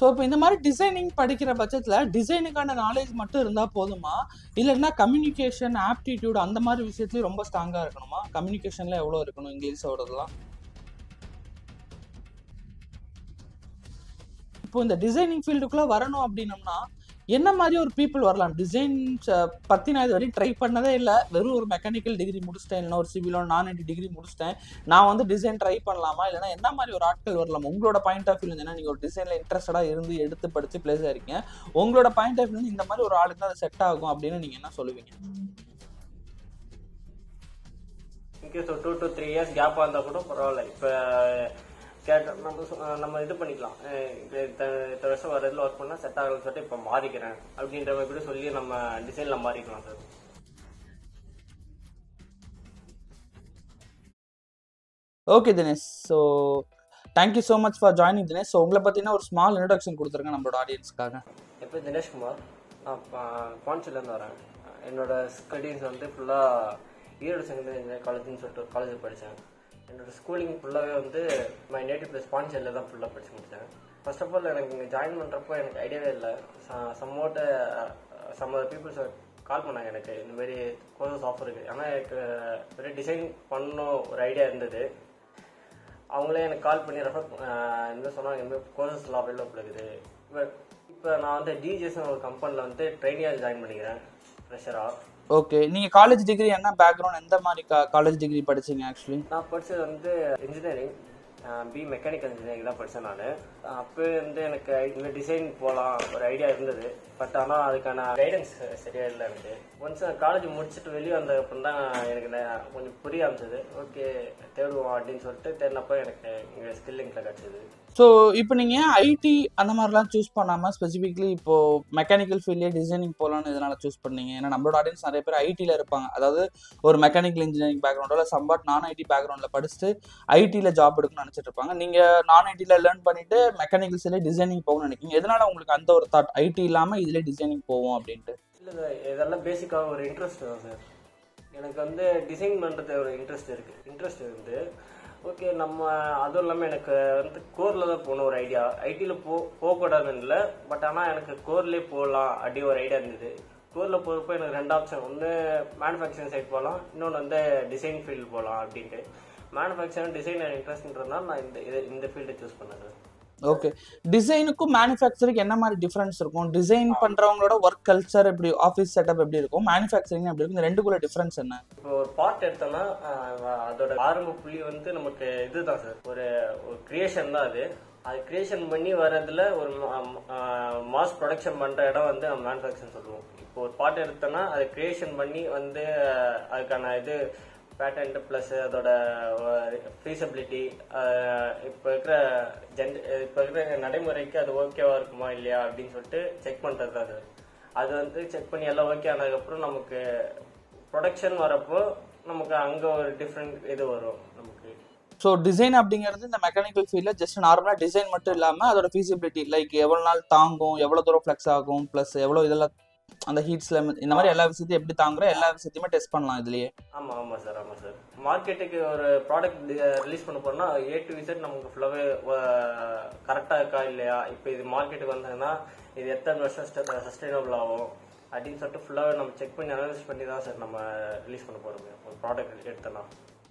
So இப்போ இந்த மாதிரி டிசைனிங் படிக்கிற பட்சத்தில் டிசைனுக்கான நாலேஜ் மட்டும் இருந்தால் போதுமா, இல்லைன்னா கம்யூனிகேஷன் ஆப்டிடியூட் அந்த மாதிரி விஷயத்துலையும் ரொம்ப ஸ்ட்ராங்காக இருக்கணுமா? கம்யூனிகேஷனில் எவ்வளோ இருக்கணும் இங்கிலீஷோடலாம்? இப்போ இந்த டிசைனிங் ஃபீல்டுக்குள்ளே வரணும் அப்படின்னம்னா என்ன மாதிரி ஒரு பீப்புள் வரலாம்? டிசைன் பற்றி நான் இது வரைக்கும் ட்ரை பண்ணதே இல்லை. வெறும் ஒரு மெக்கானிக்கல் டிகிரி முடிச்சிட்டேன், இல்லைன்னா ஒரு சிவிலோ நான் ஐடி டிகிரி முடிச்சிட்டேன், நான் வந்து டிசைன் ட்ரை பண்ணலாமா, இல்லைன்னா என்ன மாதிரி ஒரு ஆட்கள் வரலாம்? உங்களோட பாயிண்ட் ஆஃப் வியூ ஏன்னா நீங்கள் ஒரு டிசைனில் இன்ட்ரெஸ்டடாக இருந்து எடுத்து படித்து பிளேஸ் ஆயிருக்கீங்க, உங்களோட பாயிண்ட் ஆஃப் வியூ இந்த மாதிரி ஒரு ஆளுக்கு தான் அது செட் ஆகும் அப்படின்னு நீங்கள் என்ன சொல்லுவீங்க? இன்கேஸ் ஒரு 2 to 3 years கேப்பாக இருந்தால் கூட பரவாயில்ல. இப்போ நம்ம இது பண்ணிக்கலாம், இத்தனை வருஷம் வர இதில் ஒர்க் பண்ணால் செட் ஆகலன்னு சொல்லிட்டு இப்போ மாறிக்கிறேன் அப்படின்ற மாதிரி கூட சொல்லி நம்ம டிசைனில் மாறிக்கலாம் sir. Okay Dinesh, so thank you so much for joining Dinesh. So உங்களை பார்த்தீங்கன்னா ஒரு ஸ்மால் இன்ட்ரடக்ஷன் கொடுத்துருங்க நம்மளோட ஆடியன்ஸ்க்காக. என் பேர் தினேஷ்குமார், நான் பாண்டிச்சேரியிலேருந்து வரேன். என்னோட ஸ்டடீஸ் வந்து ஃபுல்லாக ஈரோடு செகண்டரி இன்ஜினியரிங் காலேஜ்னு சொல்லிட்டு ஒரு காலேஜில் படித்தேன். என்னோடய ஸ்கூலிங் ஃபுல்லாகவே வந்து மை நேட்டிவ் பிளேஸ் பாண்டிச்சேரியில் தான் ஃபுல்லாக படித்து முடித்தேன். ஃபர்ஸ்ட் ஆஃப் ஆல் எனக்கு இங்கே ஜாயின் பண்ணுறப்போ எனக்கு ஐடியாவே இல்லை. சம் பீப்புள்ஸ் கால் பண்ணாங்க எனக்கு இந்தமாரி கோர்சஸ் ஆஃபர் இருக்குது. ஆனால் எனக்கு வெறும் டிசைன் பண்ணணும் ஒரு ஐடியா இருந்தது. அவங்களே எனக்கு கால் பண்ணி இந்தமாதிரி சொன்னாங்க, இந்தமாதிரி கோர்சஸ்லாம் அவைலபிள் இருக்குது. இப்போ நான் வந்து டிஜிஎஸ் ஒரு கம்பெனியில் வந்து ட்ரைனியாக ஜாயின் பண்ணிக்கிறேன் ஃப்ரெஷராக. ஓகே, நீங்கள் காலேஜ் டிகிரி என்ன பேக்ரவுண்ட், எந்த மாதிரி காலேஜ் டிகிரி படிச்சீங்க? ஆக்சுவலி நான் படித்தது வந்து இன்ஜினியரிங், பி மெக்கானிக்கல் இன்ஜினியரிங் தான் படித்தேன் நான். அப்போ வந்து எனக்கு இந்த டிசைன் போகலாம் ஒரு ஐடியா இருந்தது. பட் ஆனால் அதுக்கான கைடன்ஸ் சரியாக இல்லை எனக்கு. ஒன்ஸ் காலேஜ் முடிச்சுட்டு வெளியே வந்த அப்புறம் தான் எனக்கு கொஞ்சம் புரிய ஆரம்பிச்சது. ஓகே தேடுவோம் அப்படின்னு சொல்லிட்டு தேடினப்போ எனக்கு இங்கே ஸ்கில்லிங்கில் கிடச்சிது. ஸோ இப்போ நீங்கள் ஐடி அந்த மாதிரிலாம் சூஸ் பண்ணாமல் ஸ்பெசிஃபிக்லி இப்போது மெக்கானிக்கல் ஃபீல்ட்லேயே டிசைனிங் போகலான்னு இதனால் சூஸ் பண்ணீங்க? ஏன்னா நம்மளோட ஆடியன்ஸ் நிறைய பேர் ஐடியில் இருப்பாங்க, அதாவது ஒரு மெக்கானிக்கல் இன்ஜினியரிங் பேக்ரவுண்டோ இல்லை சம்பாட் நான் ஐடி பேக்ரவுண்டில் படிச்சுட்டு ஐடியில் ஜாப் எடுக்கணும்னு நினச்சிட்டு இருப்பாங்க. நீங்கள் நான் ஐடியில் லேர்ன் பண்ணிவிட்டு மெக்கானிக்கல் சைட்லேயே டிசைனிங் போகணும்னு நினைக்கிங்க. எதனால் உங்களுக்கு அந்த ஒரு தாட் ஐடி இல்லாமல் இதிலே டிசைனிங் போவோம் அப்படின்ட்டு? இல்லை சார், இதெல்லாம் பேசிக்காக ஒரு இன்ட்ரெஸ்ட் தான் சார். எனக்கு வந்து டிசைன் பண்ணுறது ஒரு இன்ட்ரெஸ்ட் இருந்து ஓகே நம்ம அதுவும் இல்லாமல் எனக்கு வந்து கோரில் தான் போகணும் ஒரு ஐடியா. ஐடியில் போகக்கூடாதுன்னு இல்லை, பட் ஆனால் எனக்கு கோர்லேயே போகலாம் அப்படி ஒரு ஐடியா இருந்தது. கோரில் போகிறப்போ எனக்கு 2 ஆப்ஷன், ஒன்று மேனுஃபேக்சரிங் சைட் போகலாம், இன்னொன்று வந்து டிசைன் ஃபீல்டு போகலாம் அப்படின்ட்டு. மேனுஃபேக்சரிங் டிசைன் இன்ட்ரெஸ்ட்ன்றதுனால நான் இந்த ஃபீல்டை சூஸ் பண்ணேன் சார். ஓகே, டிசைனுக்கும் மேனுஃபேக்சரிங் என்ன மாதிரி டிஃபரன்ஸ் இருக்கும்? டிசைன் பண்றவங்களோட ஒர்க் கல்ச்சர் எப்படி, ஆஃபீஸ் செட்டப் எப்படி இருக்கும், மேனுஃபேக்சரிங் எப்படி இருக்கும், இந்த ரெண்டுக்குள்ள டிஃபரன்ஸ் என்ன? இப்போ ஒரு பார்ட் எடுத்தோம்னா அதோட ஆரம்ப புள்ளி வந்து நமக்கு இதுதான் சார், ஒரு கிரியேஷன் தான். அது கிரியேஷன் பண்ணி வர்றதுல ஒரு மாஸ் ப்ரொடக்ஷன் பண்ற இடம் வந்து நம்ம மேனுஃபேக்சரிங் சொல்லுவோம். இப்போ ஒரு பார்ட் எடுத்தோம்னா அதை கிரியேஷன் பண்ணி வந்து அதுக்கான இது பேட்டன்ட் ப்ளஸ் அதோட ஃபீஸபிலிட்டி, இப்போ இருக்கிற நடைமுறைக்கு அது ஓகேவா இருக்குமா இல்லையா அப்படின்னு சொல்லிட்டு செக் பண்ணுறது தான் சார். அது வந்து செக் பண்ணி எல்லாம் ஓகே ஆனதுக்கப்புறம் நமக்கு ப்ரொடக்ஷன் வரப்போ நமக்கு அங்கே ஒரு டிஃப்ரெண்ட் இது வரும் நமக்கு. ஸோ டிசைன் அப்படிங்கிறது இந்த மெக்கானிக்கல் ஃபீல்டில் ஜஸ்ட் நார்மலாக டிசைன் மட்டும் இல்லாமல் அதோட ஃபீஸிபிலிட்டி, லைக் எவ்வளோ நாள் தாங்கும், எவ்வளோ தூரம் ஃப்ளெக்ஸ் ஆகும், ப்ளஸ் எவ்வளோ இதெல்லாம் அந்த ஹீட்ஸ்ல இந்த மாதிரி எல்லா விஷயத்தையும் எப்படி தாங்குற எல்லா விஷயத்தையுமே டெஸ்ட் பண்ணலாம் இதுலயே. ஆமாம் சார். மார்க்கெட்டுக்கு ஒரு ப்ராடக்ட் ரிலீஸ் பண்ண போறோம்னா A to Z நமக்கு ஃபுல்லாகவே கரெக்டாக இருக்கா இல்லையா, இப்போ இது மார்க்கெட்டுக்கு வந்ததுன்னா இது எத்தனை வருஷம் சஸ்டைனபிள் ஆகும் அப்படின்னு சொல்லிட்டு ஃபுல்லாகவே நம்ம செக் பண்ணி அனலைஸ் பண்ணி தான் சார் நம்ம ரிலீஸ் பண்ண போகிறோம் ஒரு ப்ராடக்ட் எடுத்தோன்னா.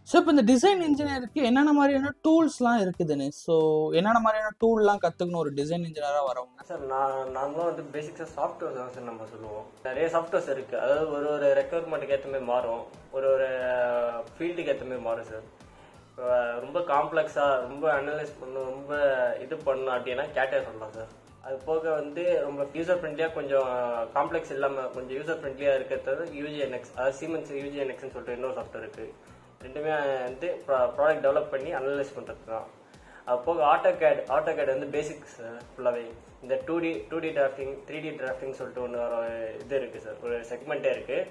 ஸோ இப்போ இந்த டிசைன் இன்ஜினியருக்கு என்னென்ன மாதிரியான டூல்ஸ்லாம் இருக்குதுன்னு, ஸோ என்னென்ன மாதிரியான டூல்லாம் கற்றுக்கணும் ஒரு டிசைன் இன்ஜினியராக வரவங்க? சார் நாங்களும் வந்து பேசிக்ஸாக சாஃப்ட்வேர்ஸ் தான் சார் நம்ம சொல்லுவோம். நிறைய சாஃப்ட்வேர்ஸ் இருக்குது, அதாவது ஒரு ரெக்குயர்மெண்ட்டுக்கு ஏற்ற மாதிரி மாறும், ஒரு ஃபீல்டுக்கு ஏற்ற மாதிரி மாறும் சார். இப்போ ரொம்ப காம்ப்ளெக்ஸாக ரொம்ப அனலைஸ் பண்ணணும், ரொம்ப இது பண்ணணும் அப்படின்னா கேட்டே சொல்லலாம் சார். அது போக வந்து ரொம்ப யூசர் ஃப்ரெண்ட்லியாக, கொஞ்சம் காம்ப்ளெக்ஸ் இல்லாமல் கொஞ்சம் யூசர் ஃப்ரெண்ட்லியாக இருக்கிறது யூஜிஎன்எக்ஸ், அதாவது சீமென்ஸ் யூஜிஎன்எக்ஸ்ன்னு சொல்லிட்டு இன்னொரு சாஃப்ட்வேர் இருக்குது. ரெண்டுமே வந்து ப்ராடக்ட் டெவலப் பண்ணி அனலைஸ் பண்ணுறது தான். அது போக ஆட்டோகேட் வந்து பேசிக்ஸ் ஃபுல்லாகவே. இந்த 2D டிராஃப்டிங் 3D டிராஃப்டிங் சொல்லிட்டு ஒன்று ஒரு இது இருக்குது சார், ஒரு செக்மெண்ட்டே இருக்குது.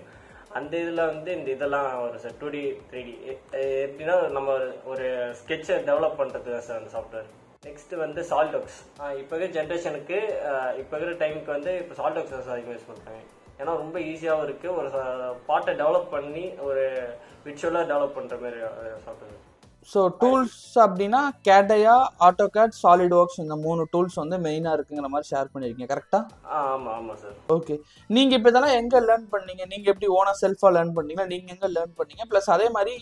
அந்த இதில் வந்து இந்த இதெல்லாம் வரும் சார். 2D 3D எப்படின்னா நம்ம ஒரு ஸ்கெட்சை டெவலப் பண்ணுறது தான் சார் அந்த சாஃப்ட்வேர். நெக்ஸ்ட் வந்து சால்ட்ஒர்க்ஸ். இப்போ இருக்கிற ஜென்ரேஷனுக்கு இப்போ இருக்கிற டைமுக்கு வந்து இப்போ சால்ட்ஒர்க்ஸ் தான் அதிகமாக யூஸ் பண்ணுறாங்க. ஏன்னா ரொம்ப ஈஸியாகவும் இருக்குது, ஒரு பாட்டை டெவலப் பண்ணி ஒரு விர்ச்சுவலாக டெவலப் பண்ணுற மாதிரி சாஃப்ட்வேர். ஸோ டூல்ஸ் அப்படின்னா கேடையா, ஆட்டோகேட், சாலிட் ஒர்க்ஸ் இந்த 3 டூல்ஸ் வந்து மெயினாக இருக்குங்கிற மாதிரி ஷேர் பண்ணியிருக்கீங்க கரெக்டாக? ஆமாம் சார். ஓகே. நீங்கள் இப்போ இதெல்லாம் எங்கே லேர்ன் பண்ணீங்க? நீங்கள் எப்படி ஓனாக செல்ஃபாக லேர்ன் பண்ணீங்களா? நீங்கள் எங்கே லேர்ன் பண்ணீங்க? ப்ளஸ் அதே மாதிரி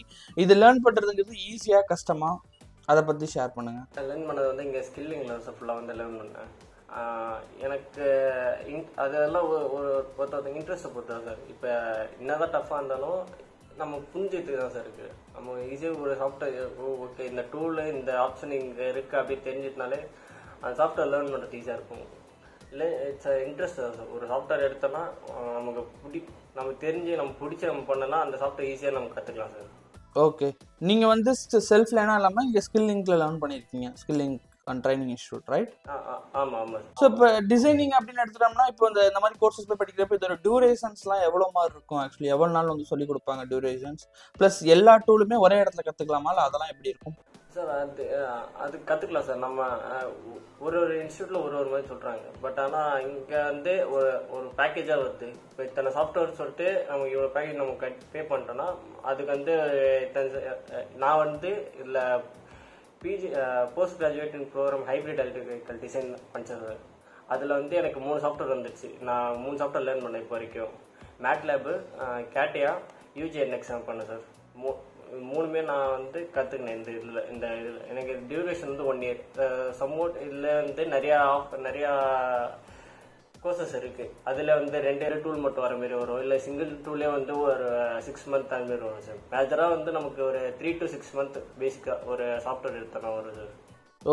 இது லேர்ன் பண்ணுறதுங்கிறது ஈஸியாக கஷ்டமா? அதை பற்றி ஷேர் பண்ணுங்கள். லேர்ன் பண்ணது வந்து இங்கே ஸ்கில்லிங்கில் ஃபுல்லாக வந்து லேர்ன் பண்ணேன். எனக்கு அதெல்லாம் ஒருத்தவங்க இன்ட்ரெஸ்ட்டை பொறுத்து தான் சார். இப்போ என்னதான் டஃப்பாக இருந்தாலும் நம்ம புரிஞ்சுட்டு தான் சார் இருக்குது. நம்ம ஈஸியாக ஒரு சாஃப்ட்வேர் ஓகே இந்த டூலு இந்த ஆப்ஷன் இங்கே இருக்குது அப்படி தெரிஞ்சிட்டனாலே அந்த சாஃப்ட்வேர் லேர்ன் பண்ணுறது ஈஸியாக இருக்கும். இல்லை இட்ஸ் இன்ட்ரெஸ்ட் தான் சார். ஒரு சாஃப்ட்வேர் எடுத்தோன்னா நமக்கு தெரிஞ்சு நம்ம பிடிச்சி நம்ம பண்ணோன்னா அந்த சாஃப்ட்வேர் ஈஸியாக நம்ம கற்றுக்கலாம் சார். ஓகே. நீங்கள் வந்து செல்ஃப் லேர்னாக இல்லாமல் இங்கே ஸ்கில்லிங்கில் லேர்ன் பண்ணியிருக்கீங்க, skilling and training institute, right? ஆமாம். ஸோ இப்போ டிசைனிங் அப்படின்னு எடுத்துட்டோம்னா இப்போ இந்த மாதிரி கோர்சஸ் போய் படிக்கிறப்ப இதோட டியூரேஷன்ஸ்லாம் எவ்வளோ மாதிரி இருக்கும்? ஆக்சுவலி எவ்வளோ நாள் வந்து சொல்லிக் கொடுப்பாங்க டியூரேஷன்ஸ்? ப்ளஸ் எல்லா டூலுமே ஒரே இடத்துல கற்றுக்கலாமா இல்லை அதெல்லாம் எப்படி இருக்கும் சார்? அது கற்றுக்கலாம் சார். நம்ம ஒரு இன்ஸ்டியூட்டில் ஒரு மாதிரி சொல்கிறாங்க. பட் ஆனால் இங்கே வந்து ஒரு பேக்கேஜாக வருது. இப்போ இத்தனை சாஃப்ட்வேர் சொல்லிட்டு நமக்கு இவ்வளோ பேக்கேஜ் நம்ம பே பண்ணிட்டோன்னா அதுக்கு வந்து நான் வந்து இல்லை PG post graduate in program hybrid electrical design படித்தேன் சார். அதில் வந்து எனக்கு 3 சாஃப்ட்வேர் வந்துடுச்சு. நான் 3 சாஃப்ட்வேர் லேர்ன் பண்ணேன் இப்போ வரைக்கும். மேட்லேபு, கேட்டியா, யூஜிஎன்எக்ஸ் பண்ணேன் சார். மூணுமே நான் வந்து கற்றுக்கினேன் இந்த இதில். எனக்கு டியூரேஷன் வந்து 1 year. சம்மோட் இதில் வந்து நிறையா கோர்சஸ் இருக்குது. அதில் வந்து 2 டூல் மட்டும் வர மாதிரி வரும். இல்லை சிங்கிள் டூலே வந்து ஒரு 6 month அந்த மாதிரி வரும் சார். மேஜராக வந்து நமக்கு ஒரு 3 to 6 month பேசிக்காக ஒரு சாஃப்ட்வேர் எடுத்தோன்னா வரும் sir.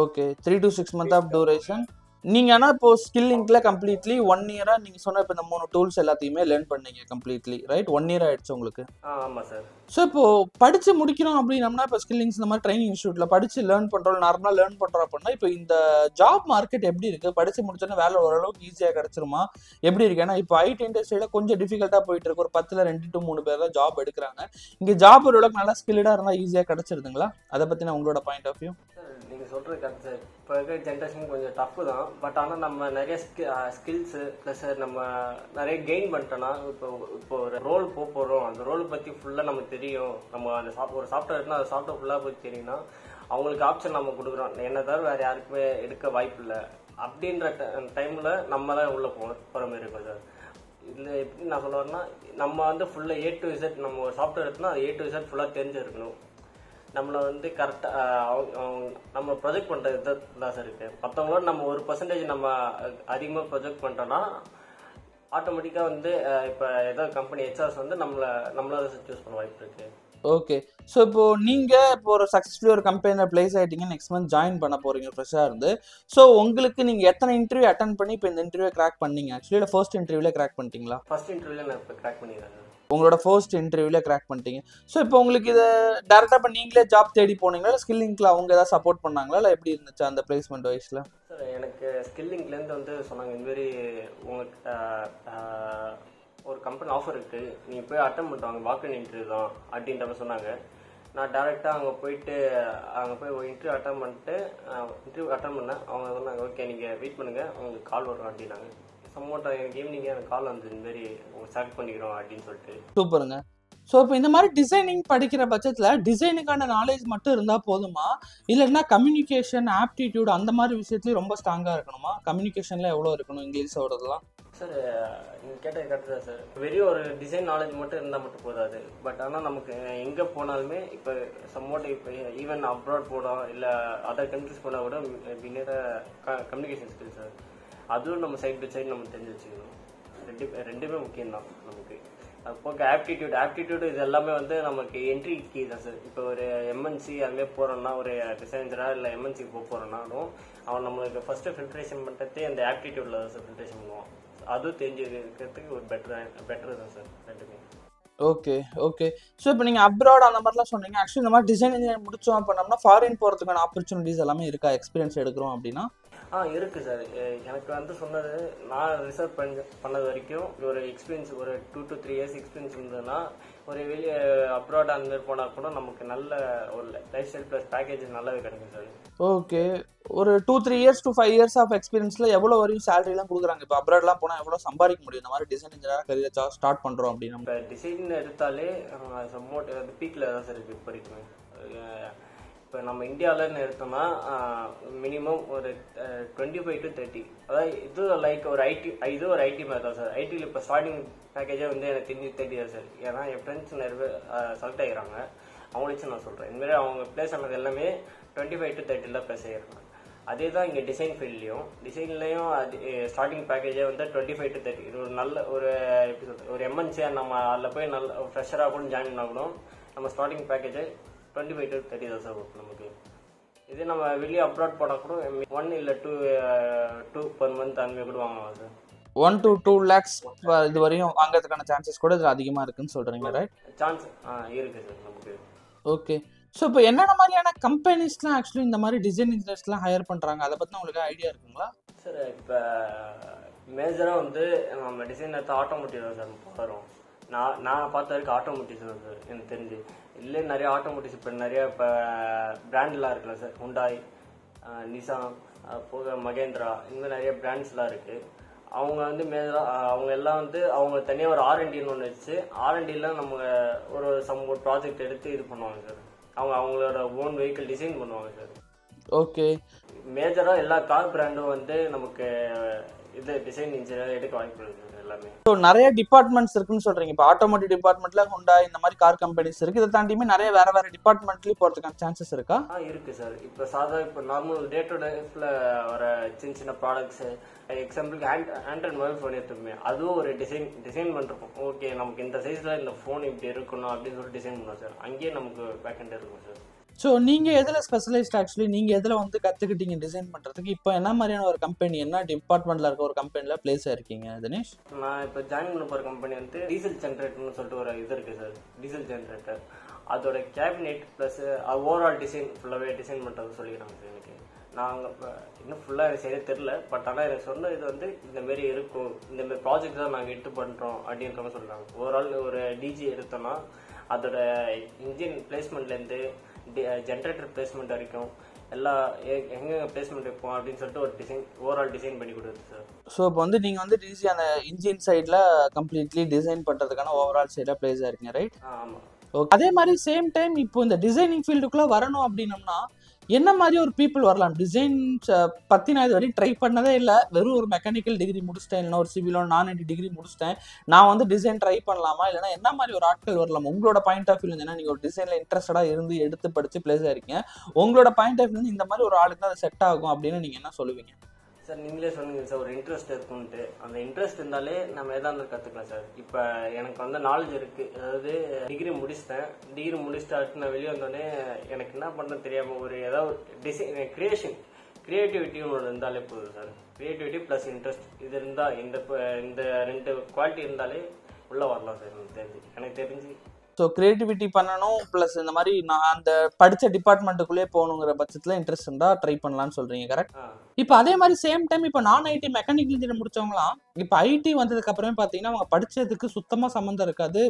Okay. 3 to 6 month of duration. நீங்கள் ஆனால் இப்போ ஸ்கில்லிங்கில் கம்ப்ளீட்லி 1 year நீங்கள் சொன்ன இப்போ இந்த 3 டூல்ஸ் எல்லாத்தையுமே லேர்ன் பண்ணீங்க கம்ப்ளீட்லி, ரைட்? 1 year ஆயிடுச்சு உங்களுக்கு. ஆமாம் சார். ஸோ இப்போ படித்து முடிக்கணும் அப்படின்னம்னா இப்போ ஸ்கில்லிங்ஸ் இந்த மாதிரி ட்ரைனிங் இன்ஸ்டியூட்டில் படித்து லேர்ன் பண்ணுறோம், நார்மலாக லேர்ன் பண்ணுறோம் அப்படின்னா இப்போ இந்த ஜாப் மார்க்கெட் எப்படி இருக்குது? படித்து முடிச்சோன்னா வேலை ஓரளவுக்கு ஈஸியாக கிடச்சிருமா? எப்படி இருக்கு? ஏன்னா இப்போ ஐடி இண்டஸ்ட்ரியில் கொஞ்சம் டிஃபிகல்ட்டாக போயிட்டு இருக்கு. ஒரு 10ல் 2 to 3 பேர் தான் ஜாப் எடுக்கிறாங்க. இங்கே ஜாப் ஓரளவுக்கு நல்லா ஸ்கில்டாக இருந்தால் ஈஸியாக கிடச்சிருதுங்களா? அதை பற்றி நான் உங்களோட பாயிண்ட் ஆஃப் வியூ. நீங்கள் சொல்கிறது கரெக்ட் சார். இப்போ இருக்கிற ஜென்ரேஷன் கொஞ்சம் டஃப்பு தான். பட் ஆனால் நம்ம நிறைய ஸ்கில்ஸு ப்ளஸ் நம்ம நிறைய கெயின் பண்ணிட்டோன்னா இப்போ ஒரு ரோல் போகிறோம். அந்த ரோல் பற்றி ஃபுல்லாக நமக்கு தெரியும். நம்ம அந்த ஒரு சாஃப்ட்வேர் இருந்தால் அந்த சாஃப்ட்வேர் ஃபுல்லாக பற்றி தெரியும்னா அவங்களுக்கு ஆப்ஷன் நம்ம கொடுக்குறோம். என்ன தவிர வேறு யாருக்குமே எடுக்க வாய்ப்பு இல்லை அப்படின்ற டைமில் நம்ம தான் உள்ளே போகிற மாதிரி இருக்கும் சார். இதில் எப்படி நான் சொல்ல வரேன்னா நம்ம வந்து ஃபுல்லாக A to Z நம்ம ஒரு சாஃப்ட்வேர் எடுத்தோம்னா அது A to Z ஃபுல்லாக தெரிஞ்சிருக்கணும். நம்மளை வந்து கரெக்டாக நம்ம ப்ரொஜெக்ட் பண்ணுறது தான் சார் இருக்குது. மற்றவங்களோட நம்ம 1% நம்ம அதிகமாக ப்ரொஜெக்ட் பண்ணிட்டோன்னா ஆட்டோமேட்டிக்காக வந்து இப்போ ஏதாவது கம்பெனி ஹெச்ஆர்ஸ் வந்து நம்மளால சூஸ் பண்ண வாய்ப்பு இருக்குது. ஓகே. ஸோ இப்போது நீங்கள் இப்போ ஒரு சக்ஸஸ்ஃபுல்லி ஒரு கம்பெனியில் பிளேஸ் ஆகிட்டீங்க, நெக்ஸ்ட் மந்த் ஜாயின் பண்ண போகிறீங்க ஃப்ரெஷ்ஷாக இருந்து. ஸோ உங்களுக்கு நீங்கள் எத்தனை இன்டர்வியூ அட்டன் பண்ணி இப்போ இந்த இன்டர்வியூ கிராக் பண்ணீங்க? ஆக்சுவலி இல்லை ஃபர்ஸ்ட் இன்டர்வியூவில் கிராக் பண்ணிட்டீங்களா? ஃபர்ஸ்ட் இன்டர்வியூவில் நான் இப்போ கிராக் பண்ணிடுறேன். உங்களோட ஃபர்ஸ்ட் இன்டர்வியூவில் கிராக் பண்ணிட்டீங்க. ஸோ இப்போ உங்களுக்கு இதை டேரெக்டாக இப்போ நீங்களே ஜாப் தேடி போனீங்களா இல்லை ஸ்கில்லிங்கில் அவங்க ஏதாவது சப்போர்ட் பண்ணாங்களா இல்லை எப்படி இருந்துச்சு அந்த பிளேஸ்மெண்ட் வைஸில்? சார் எனக்கு ஸ்கில்லிங்லேருந்து வந்து சொன்னாங்க இதுமாரி உங்களுக்கு ஒரு கம்பெனி ஆஃபர் இருக்குது, நீங்கள் போய் அட்டன் பண்ணுறாங்க, வாக்கின் இன்டர்வியூ தான் அப்படின்ற மாதிரி சொன்னாங்க. நான் டேரெக்டாக அங்கே போய் ஒரு இன்டர்வியூ அட்டன் பண்ணேன். அவங்க சொன்னாங்க ஓகே நீங்கள் வெயிட் பண்ணுங்கள் உங்களுக்கு கால் வரும் அப்படின்னாங்க. சம்மோட்டா எனக்கு ஈவினிங்கே எனக்கு கால் வந்து இதுமாரி உங்களை செலக்ட் பண்ணிக்கிறோம் அப்படின்னு சொல்லிட்டு. சூப்பருங்க. ஸோ இப்போ இந்த மாதிரி டிசைனிங் படிக்கிற பட்சத்தில் டிசைனுக்கான நாலேஜ் மட்டும் இருந்தால் போதுமா? இல்லைன்னா கம்யூனிகேஷன், ஆப்டிடியூட் அந்த மாதிரி விஷயத்துலையும் ரொம்ப ஸ்ட்ராங்காக இருக்கணுமா? கம்யூனிகேஷனில் எவ்வளோ இருக்கணும் இங்கிலீஷோடதுலாம்? சார் நீங்கள் கேட்டது கரெக்டு தான் சார். வெறும் ஒரு டிசைன் நாலேஜ் மட்டும் இருந்தால் மட்டும் போதாது. பட் ஆனால் நமக்கு எங்கே போனாலுமே இப்போ சம்மோட் இப்போ ஈவன் அப்ராட் போனோம் இல்லை அதர் கண்ட்ரிஸ் போனால் கூட பின்னர் கம்யூனிகேஷன் ஸ்கில் சார் அதுவும் நம்ம சைட் பை சைடு நம்ம தெரிஞ்சு வச்சுக்கணும். ரெண்டுமே முக்கியம்தான் நமக்கு. அது போக ஆப்டிடியூட் இது எல்லாமே வந்து நமக்கு என்ட்ரி கீ தான் சார். இப்போ ஒரு எம்என்சி அதுமாதிரி போகிறோன்னா ஒரு டிசைனராக இல்லை எம்என்சிக்கு போகிறோன்னாலும் அவன் நம்மளுக்கு ஃபஸ்ட்டு ஃபில்ட்ரேஷன் பண்ணுறதே அந்த ஆப்டிடியூடில் தான் சார் ஃபில்ட்ரேஷன் பண்ணுவான். அதுவும் தெரிஞ்சுக்கிறதுக்கு ஒரு பெட்டர் தான் சார் ரெண்டுமே. ஓகே. ஸோ இப்போ நீங்கள் அப்ராட் அந்த மாதிரிலாம் சொன்னீங்க. ஆக்சுவலி இந்த மாதிரி டிசைன் இன்ஜினியர் முடிச்சோம் பண்ணோம்னா ஃபாரின் போகிறதுக்கான ஆப்பர்ச்சுனிட்டிஸ் எல்லாமே இருக்கா? எக்ஸ்பீரியன்ஸ் எடுக்கிறோம் அப்படின்னா இருக்குது சார். எனக்கு வந்து சொன்னது நான் ரிசர்ச் பண்ணது வரைக்கும் ஒரு எக்ஸ்பீரியன்ஸ் ஒரு 2 to 3 years எக்ஸ்பீரியன்ஸ் இருந்ததுன்னா ஒரு வெளியே அப்ராட் அந்த மாதிரி போனால் கூட நமக்கு நல்ல ஒரு லைஃப் ஸ்டைல் ப்ளஸ் பேக்கேஜ் நல்லாவே கிடைக்கும் சார். ஓகே. ஒரு 2-3 years to 5 years ஆஃப் எக்ஸ்பீரியன்ஸில் எவ்வளோ வரையும் சேலரிலாம் கொடுக்குறாங்க? இப்போ அப்ராட்லாம் போனால் எவ்வளோ சம்பாதிக்க முடியும் இந்த மாதிரி டிசைன் இன்ஜினியராக கரியர் ஸ்டார்ட் பண்ணுறோம் அப்படின்னா? இப்போ டிசைன் எடுத்தாலே சம்மோட் பீக்கில் தான் சார் இருக்குது இப்போ வரைக்கும். இப்போ நம்ம இந்தியாவில்னு எடுத்தோம்னா மினிமம் ஒரு 25 to 30. அதாவது இது லைக் ஒரு ஐடி மாதிரி தான் சார். ஐடியில் இப்போ ஸ்டார்டிங் பேக்கேஜே வந்து எனக்கு தெரிஞ்சு 30 years சார். ஏன்னா என் ஃப்ரெண்ட்ஸ் நிறைய பேர் செலக்ட் ஆகிறாங்க. அவங்களுச்சு நான் சொல்கிறேன். இந்தமாதிரி அவங்க பிளேஸ் ஆனது எல்லாமே 25 to 30 பிளேஸ் ஆகிருக்காங்க. அதே தான் இங்கே டிசைன் டிசைன்லேயும் அது ஸ்டார்டிங் பேக்கேஜே வந்து 25 to 30. இது ஒரு நல்ல ஒரு எப்படி சொல்கிறது, ஒரு எம்என்சியாக நம்ம அதில் போய் நல்ல ஃப்ரெஷராக கூட ஜாயின் பண்ணால் கூட நம்ம ஸ்டார்டிங் பேக்கேஜே 25 to 30 தான் சார் வரும் நமக்கு. இதே நம்ம வெளியே அப்ராட் போனால் கூட 1 இல்லை 2 per month அந்த கூட வாங்கலாம் சார். 1 to 2 lakhs இது வரையும் வாங்குறதுக்கான சான்சஸ் கூட இது அதிகமாக இருக்குன்னு சொல்கிறீங்க, ரைட்? சான்ஸ் இருக்குது சார் நமக்கு. ஓகே. ஸோ இப்போ என்னென்ன மாதிரியான கம்பெனிஸ்லாம் ஆக்சுவலி இந்த மாதிரி டிசைன் இன்ஜினியர்ஸ்லாம் ஹையர் பண்ணுறாங்க, அதை பற்றி உங்களுக்கு ஐடியா இருக்குங்களா சார்? இப்போ மேஜராக வந்து நம்ம டிசைன் எடுத்து ஆட்டோமோட்டிவ் தான் சார் வரும். நான் பார்த்த வரைக்கும் ஆட்டோமோட்டிவ்ஸ் தான் சார் எனக்கு தெரிஞ்சு. இல்லை நிறைய ஆட்டோமோட்டிவ்ஸ் இப்போ நிறைய இப்போ பிராண்ட்லாம் இருக்குல்ல சார், ஹுண்டாய், நிசான், போக மகேந்திரா, இந்த மாதிரி நிறைய பிராண்ட்ஸ்லாம் இருக்குது. அவங்க வந்து மேஜராக அவங்க எல்லாம் வந்து அவங்க தனியாக ஒரு R&Dன்னு ஒன்று வச்சு R&Dல நம்ம ஒரு ப்ராஜெக்ட் எடுத்து இது பண்ணுவாங்க சார். அவங்களோட ஓன் வெஹிக்கிள் டிசைன் பண்ணுவாங்க சார். ஓகே. மேஜராக எல்லா கார் பிராண்டும் வந்து நமக்கு இது டிசைன் இன்ஜினியர் எடுக்க வாய்ப்பு இருக்குது எல்லாமே. ஸோ நிறைய டிபார்ட்மெண்ட்ஸ் இருக்குன்னு சொல்றீங்க. இப்போ ஆட்டோமோட்டிவ் டிபார்ட்மெண்ட்ல ஹுண்டா இந்த மாதிரி கார் கம்பெனிஸ் இருக்கு. இதை தாண்டியுமே நிறைய வேற டிபார்ட்மெண்ட்லயும் போறதுக்கான சான்சஸ் இருக்கா? இருக்கு சார். இப்போ நார்மல் டே டு லைஃப்ல வர சின்ன ப்ராடக்ட்ஸ், எக்ஸாம்பிளுக்கு ஆண்ட்ராய்ட் மொபைல் ஃபோன் எடுத்துமே அதுவும் ஒரு டிசைன் பண்ணிருக்கோம். ஓகே, நமக்கு இந்த சைஸ்ல இந்த ஃபோன் இப்படி இருக்கணும் அப்படின்னு சொல்லிட்டு டிசைன் பண்ணுவோம் சார். அங்கேயே நமக்கு பேக்கெண்ட் இருக்கும் சார். ஸோ நீங்கள் எதில் ஸ்பெஷலைஸ்ட் ஆக்சுவலி நீங்கள் எதில் வந்து கற்றுக்கிட்டீங்க டிசைன் பண்ணுறதுக்கு? இப்போ என்ன மாதிரியான ஒரு கம்பெனி, என்ன டிபார்ட்மெண்ட்டில் இருக்க ஒரு கம்பெனியில் பிளேஸ் ஆயிருக்கீங்க தினேஷ்? நான் இப்போ ஜாயின் பண்ண போகிற கம்பெனி வந்து டீசல் ஜென்ரேட்டர்னு சொல்லிட்டு ஒரு இது இருக்குது சார். டீசல் ஜென்ரேட்டர் அதோட கேபினெட் ப்ளஸ் ஓவரால் டிசைன் ஃபுல்லாகவே டிசைன் பண்ணுறது சொல்லிக்கிறாங்க சார் எனக்கு. நாங்கள் இப்போ இன்னும் ஃபுல்லாக எனக்கு சரியாக தெரில. பட் ஆனால் எனக்கு சொன்ன இது வந்து இந்தமாரி இருக்கும், இந்தமாரி ப்ராஜெக்ட் தான் நாங்கள் எடுத்து பண்ணுறோம் அப்படின்றவங்க சொல்கிறாங்க. ஓவரால் ஒரு டிஜி எடுத்தோன்னா அதோட இன்ஜின் பிளேஸ்மெண்ட்லேருந்து ஜென்ரேட்டர் பிளேஸ்மெண்ட் வரைக்கும் எல்லா எங்கே பிளேஸ்மெண்ட் வைப்போம் அப்படின்னு சொல்லிட்டு ஒரு ஓவரால் டிசைன் பண்ணி கொடுக்குது சார். ஸோ இப்போ வந்து நீங்கள் வந்து டிசி அந்த இன்ஜின் சைடில் கம்ப்ளீட்லி டிசைன் பண்ணுறதுக்கான ஓவரால் சைடாக பிளேஸ் ஆயிருக்கீங்க, ரைட்? ஆமாம். ஓகே. அதே மாதிரி சேம் டைம் இப்போ இந்த டிசைனிங் ஃபீல்டுக்குள்ளே வரணும் அப்படின்னம்னா என்ன மாதிரி ஒரு பீப்புள் வரலாம்? டிசைன் பற்றி நான் இது வரையும் ட்ரை பண்ணதே இல்லை. வெறும் ஒரு மெக்கானிக்கல் டிகிரி முடிச்சிட்டேன், இல்லைனா ஒரு சிவிலோ நான் டிகிரி முடிச்சிட்டேன், நான் வந்து டிசைன் ட்ரை பண்ணலாமா? இல்லைனா என்ன மாதிரி ஒரு ஆட்கள் வரலாம்? உங்களோட பாயிண்ட் ஆஃப் வியூ ஏன்னா நீங்கள் ஒரு டிசைனில் இன்ட்ரெஸ்டடாக இருந்து எடுத்து படித்து பிளேஸ் ஆயிருக்கீங்க. உங்களோட பாயிண்ட் ஆஃப் வியூ இந்த மாதிரி ஒரு ஆளுக்கு தான் அது செட் ஆகும் அப்படின்னு நீங்கள் என்ன சொல்லுவீங்க சார்? நீங்களே சொன்னீங்க சார், ஒரு இன்ட்ரெஸ்ட் இருக்குன்ட்டு. அந்த இன்ட்ரெஸ்ட் இருந்தாலே நம்ம எதாவது கற்றுக்கலாம் சார். இப்போ எனக்கு வந்து நாலேஜ் இருக்குது. அதாவது டிகிரி முடிச்சுட்டு அடுத்து நான் வெளியே வந்தோடனே எனக்கு என்ன பண்ணுறது தெரியாமல் ஒரு ஏதாவது டிசைன் கிரியேட்டிவிட்டியும் ஒன்று இருந்தாலே போதும் சார். கிரியேட்டிவிட்டி ப்ளஸ் இன்ட்ரெஸ்ட் இது இருந்தால் இந்த 2 குவாலிட்டி இருந்தாலே உள்ளே வரலாம் சார் எனக்கு தெரிஞ்சு. ஸோ கிரியேட்டிவிட்டி பண்ணணும் ப்ளஸ் இந்த மாதிரி நான் அந்த படித்த டிபார்ட்மெண்ட்டுக்குள்ளே போகணுங்கிற பட்சத்தில் இன்ட்ரெஸ்ட் இருந்தால் ட்ரை பண்ணலான்னு சொல்கிறீங்க, கரெக்ட்? இப்போ அதே மாதிரி சேம் டைம் இப்போ நான் ஐடி மெக்கானிக்கல் இன்ஜினியர் முடிச்சவங்களாம் இப்போ ஐடி வந்ததுக்கு அப்புறமே பார்த்தீங்கன்னா அவங்க படித்ததுக்கு சுத்தமாக சம்மந்தம் இருக்காது,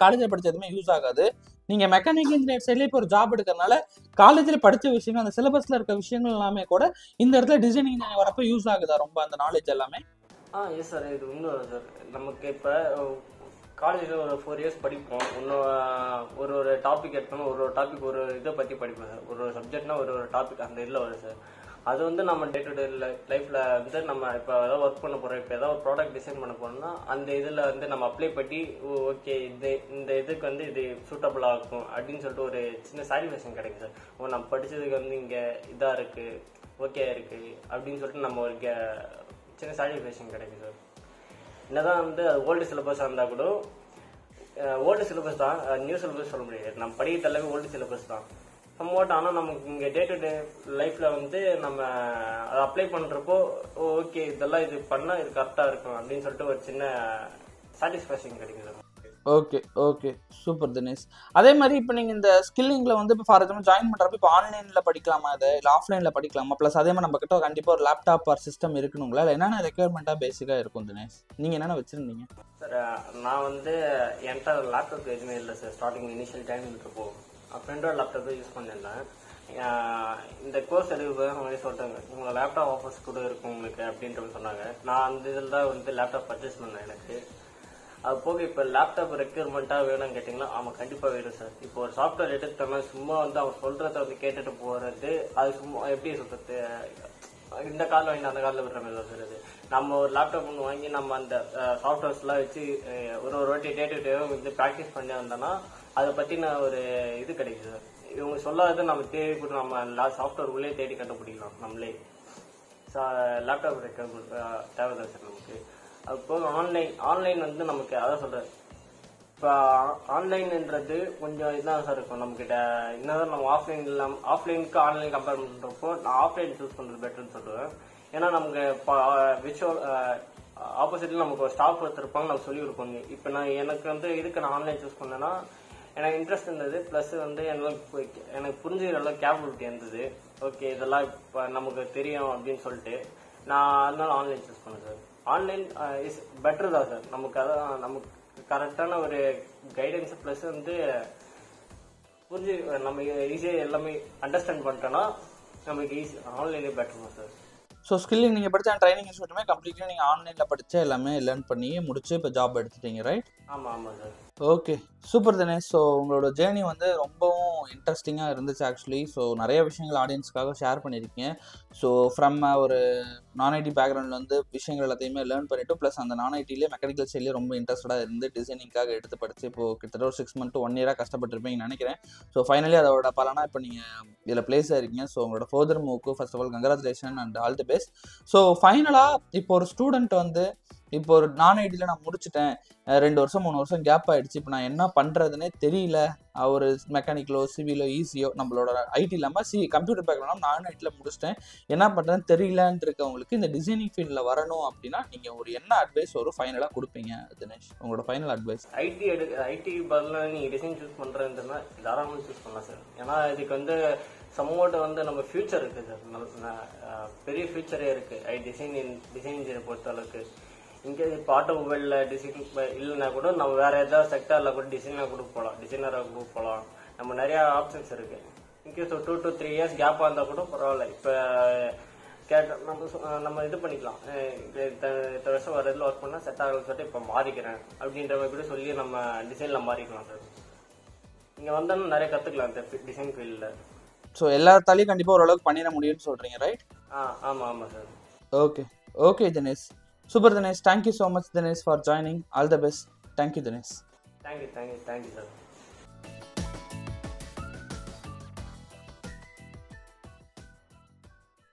காலேஜில் படித்ததுமே யூஸ் ஆகாது. நீங்கள் மெக்கானிக்கல் இன்ஜினியர் சைட்லேயே இப்போ ஒரு ஜாப் எடுக்கிறதுனால காலேஜில் படித்த விஷயங்கள், அந்த சிலபஸில் இருக்க விஷயங்கள் எல்லாமே கூட இந்த இடத்துல டிசைனிங் இன்ஜினியர் வரப்போ யூஸ் ஆகுதா ரொம்ப அந்த நாலேஜ் எல்லாமே? எஸ் சார், இது உண்மை சார். நமக்கு இப்போ காலேஜில் ஒரு 4 years படிப்போம். இன்னும் ஒரு டாபிக் எடுத்தோம்னா ஒரு டாபிக் ஒரு இதை பற்றி படிப்போம் சார். ஒரு சப்ஜெக்ட்னா ஒரு டாபிக் அந்த இதில் வரும் சார். அது வந்து நம்ம டே டு டே லைஃப்பில் வந்து நம்ம இப்போ ஏதாவது ஒர்க் பண்ண போகிறோம், இப்போ ஏதாவது ஒரு ப்ராடக்ட் டிசைன் பண்ண போனோம்னா அந்த இதில் வந்து நம்ம அப்ளை பண்ணி ஓகே இந்த இதுக்கு வந்து இது சூட்டபிளாக இருக்கும் அப்படின்னு சொல்லிட்டு ஒரு சின்ன சாட்டிஸ்ஃபேக்ஷன் கிடைக்கும் சார். நம்ம படித்ததுக்கு வந்து இங்கே இதாக இருக்குது, ஓகே இருக்குது அப்படின்னு சொல்லிட்டு நம்ம ஒரு சின்ன சாட்டிஸ்ஃபேக்ஷன் கிடைக்கும் சார். என்னதான் வந்து ஓல்டு சிலபஸாக இருந்தால் கூட ஓல்டு சிலபஸ் தான், நியூ சிலபஸ் சொல்ல முடியாது. நம்ம படிக்கிறது எல்லாமே ஓல்டு சிலபஸ் தான் சம்வாட். ஆனால் நமக்கு இங்கே டே டு டே லைஃப்பில் வந்து நம்ம அதை அப்ளை பண்ணுறப்போ ஓகே இதெல்லாம் இது பண்ணால் இது கரெக்டாக இருக்கும் அப்படின்னு சொல்லிட்டு ஒரு சின்ன சாட்டிஸ்ஃபேக்ஷன் கிடைக்கும் சார். Okay super Dinesh. அதே மாதிரி இப்போ நீங்கள் இந்த ஸ்கில்லிங்கில் வந்து இப்போ ஃபார் எக்ஸாம்பிள் ஜாயின் பண்ணுறப்ப இப்போ ஆன்லைனில் படிக்கலாமா இது, இல்லை ஆஃப்லைனில் படிக்கலாமா? ப்ளஸ் அதே மாதிரி நம்ம கிட்ட கண்டிப்பாக ஒரு லேப்டாப் ஆர் சிஸ்டம் இருக்கணுங்களா? இல்லை என்னென்ன ரெக்யர்மெண்ட்டாக பேசிக்காக இருக்கும் தினேஷ்? நீங்கள் என்னென்ன வச்சுருந்தீங்க சார்? நான் வந்து என்கிட்ட லேப்டாப் எதுவுமே இல்லை சார். ஸ்டார்டிங் இனிஷியல் டைம் இருக்கப்போ ஃப்ரெண்டோட லேப்டாப் யூஸ் பண்ணியிருந்தேன். இந்த கோர்ஸ் எடுக்கும்போது அவங்க சொல்லிட்டாங்க உங்களை லேப்டாப் ஆஃபர்ஸ் கூட இருக்கும் உங்களுக்கு அப்படின்ற சொன்னாங்க. நான் அந்த இதில் தான் வந்து லேப்டாப் பர்ச்சேஸ் பண்ணேன். எனக்கு அது போக இப்போ லேப்டாப் ரெக்யர்மெண்ட்டாக வேணும்னு கேட்டிங்கன்னா ஆமாம் கண்டிப்பாக வேணும் சார். இப்போ ஒரு சாஃப்ட்வேர் எடுத்துட்டோம்னா சும்மா வந்து அவன் சொல்கிறத வந்து கேட்டுட்டு போகிறது அது சும்மா எப்படி சொல்கிறது, இந்த காலில் வாங்கி அந்த காலில் விடுற மாதிரி தான் சார். நம்ம ஒரு லேப்டாப் ஒன்று வாங்கி நம்ம அந்த சாஃப்ட்வேர்ஸ்லாம் வச்சு ஒரு வாட்டி டே டு டேவும் வந்து ப்ராக்டிஸ் பண்ணி வந்தோம்னா அதை பற்றின ஒரு இது கிடைக்குது சார். இவங்க சொல்லாதது நம்ம தேடி கூட நம்ம சாஃப்ட்வேர் உள்ளே தேடி கண்டுபிடிக்கலாம் நம்மளே. லேப்டாப் ரெக்யர்மெண்ட் தேவைதான் சார் நமக்கு. அது போக ஆன்லைன் வந்து நமக்கு அதான் சொல்கிறேன். இப்போ ஆன்லைன்ன்றது கொஞ்சம் இதுதான் சார் இருக்கும் நம்மக்கிட்ட. என்னதான் நம்ம ஆஃப்லைனுக்கு ஆன்லைன் கம்பேர் பண்ணுறப்போ நான் ஆஃப்லைன் சூஸ் பண்ணுறது பெட்டர்னு சொல்லுவேன். ஏன்னா நமக்கு விஷுவல் ஆப்போசிட்டில் நமக்கு ஒரு ஸ்டாஃப் ஒருத்தருப்பாங்க, நம்ம சொல்லி கொடுப்பாங்க. இப்போ எனக்கு வந்து இதுக்கு நான் ஆன்லைன் சூஸ் பண்ணேன்னா எனக்கு இன்ட்ரெஸ்ட் இருந்தது, ப்ளஸ் வந்து எனக்கு புரிஞ்சுக்கிற அளவுக்கு கேப்பபிலிட்டி இருந்தது. ஓகே இதெல்லாம் இப்போ நமக்கு தெரியும் அப்படின்னு சொல்லிட்டு நான் அதனால ஆன்லைன் சூஸ் பண்ணேன் சார். ஆன்லைன் இஸ் பெட்டர் தான் சார். நமக்கு கரெக்டான ஒரு கைடன்ஸ் ப்ளஸ் வந்து நம்ம ஈஸியாக எல்லாமே அண்டர்ஸ்டாண்ட் பண்ணிட்டோன்னா நமக்கு ஈஸி ஆன்லைனே பெட்டர் தான் சார். ஸோ ஸ்கில்லிங் நீங்கள் படித்த ட்ரைனிங் இன்ஸ்டியூட்டுமே கம்ப்ளீட்லி நீங்கள் ஆன்லைனில் படித்த எல்லாமே லேர்ன் பண்ணி முடிச்சு இப்போ ஜாப் எடுத்துட்டீங்க, ரைட்? ஆமாம் sir. Okay, super Dinesh. So உங்களோட ஜேர்னி வந்து ரொம்பவும் இன்ட்ரெஸ்டிங்காக இருந்துச்சு ஆக்சுவலி. ஸோ நிறைய விஷயங்கள் ஆடியன்ஸ்க்காக ஷேர் பண்ணியிருக்கீங்க. ஸோ ஃப்ரம் ஒரு நான் ஐடி பேக்ரவுண்டில் வந்து விஷயங்கள் எல்லாத்தையுமே லேர்ன் பண்ணிவிட்டு ப்ளஸ் அந்த நான் ஐடியிலே மெக்கானிக்கல் சைட்லேயே ரொம்ப இன்ட்ரெஸ்டடாக இருந்து டிசைனிங்காக எடுத்து படித்து இப்போது கிட்டத்தட்ட ஒரு 6 months to 1 year கஷ்டப்பட்டுருப்பீங்கன்னு நினைக்கிறேன். ஸோ ஃபைனலி அதோட பலனாக இப்போ நீங்கள் இதில் பிளேஸ் ஆகிருக்கீங்க. ஸோ உங்களோட ஃபர்தர் மூவ்க்கு first of all congratulation and all the best. So ஃபைனலாக இப்போ ஒரு ஸ்டூடெண்ட் வந்து இப்போ ஒரு நான் ஐடியில் நான் முடிச்சுட்டேன், 2 வருஷம் 3 வருஷம் கேப் ஆகிடுச்சு, இப்போ நான் என்ன பண்ணுறதுனே தெரியல, ஒரு மெக்கானிக்கலோ சிவிலோ ஈஸியோ நம்மளோட ஐடி இல்லாமல் கம்ப்யூட்டர் பேக்ரவுண்ட் நான் ஐடியில் முடிச்சிட்டேன், என்ன பண்ணுறதுன்னு தெரியலன்னு இருக்கவங்களுக்கு இந்த டிசைனிங் ஃபீல்டில் வரணும் அப்படின்னா நீங்கள் ஒரு என்ன அட்வைஸ் ஒரு ஃபைனலாக கொடுப்பீங்க தினேஷ்? உங்களோட ஃபைனல் அட்வைஸ். ஐடி பதிலாக நீங்கள் டிசைன் சூஸ் பண்ணுறதுன்னா தாராளமாக சூஸ் பண்ணலாம் சார். ஏன்னா இதுக்கு வந்து சமோட்ட வந்து நம்ம ஃபியூச்சர் இருக்குது சார், பெரிய ஃபியூச்சரே இருக்குது டிசைன் இன்ஜினியர் பொறுத்த அளவுக்கு. இங்கே இப்போ ஆட்டோமொபைலில் டிசைன் இல்லைன்னா கூட நம்ம வேறு ஏதாவது செக்டரில் கூட டிசைனாக கூட போகலாம், டிசைனராக கூட போகலாம். நம்ம நிறையா ஆப்ஷன்ஸ் இருக்குது. இன்கேஸ் ஒரு 2 to 3 years கேப்பாக இருந்தால் கூட பரவாயில்ல. இப்போ நம்ம இது பண்ணிக்கலாம், இத்தனை வருஷம் வர இதில் ஒர்க் பண்ணால் செட் ஆகலன்னு சொல்லிட்டு இப்போ மாறிக்கிறேன் அப்படின்ற மாதிரி கூட சொல்லி நம்ம டிசைனில் மாறிக்கலாம் சார். இங்கே வந்தாலும் நிறைய கற்றுக்கலாம் இந்த டிசைன் ஃபீல்டில். ஸோ எல்லாத்தாலையும் கண்டிப்பாக ஓரளவுக்கு பண்ணிட முடியும்னு சொல்கிறீங்க, ரைட்? ஆமாம் sir. Okay Dinesh, super Dinesh, thank you so much Dinesh for joining. All the best. Thank you Dinesh. Thank you sir.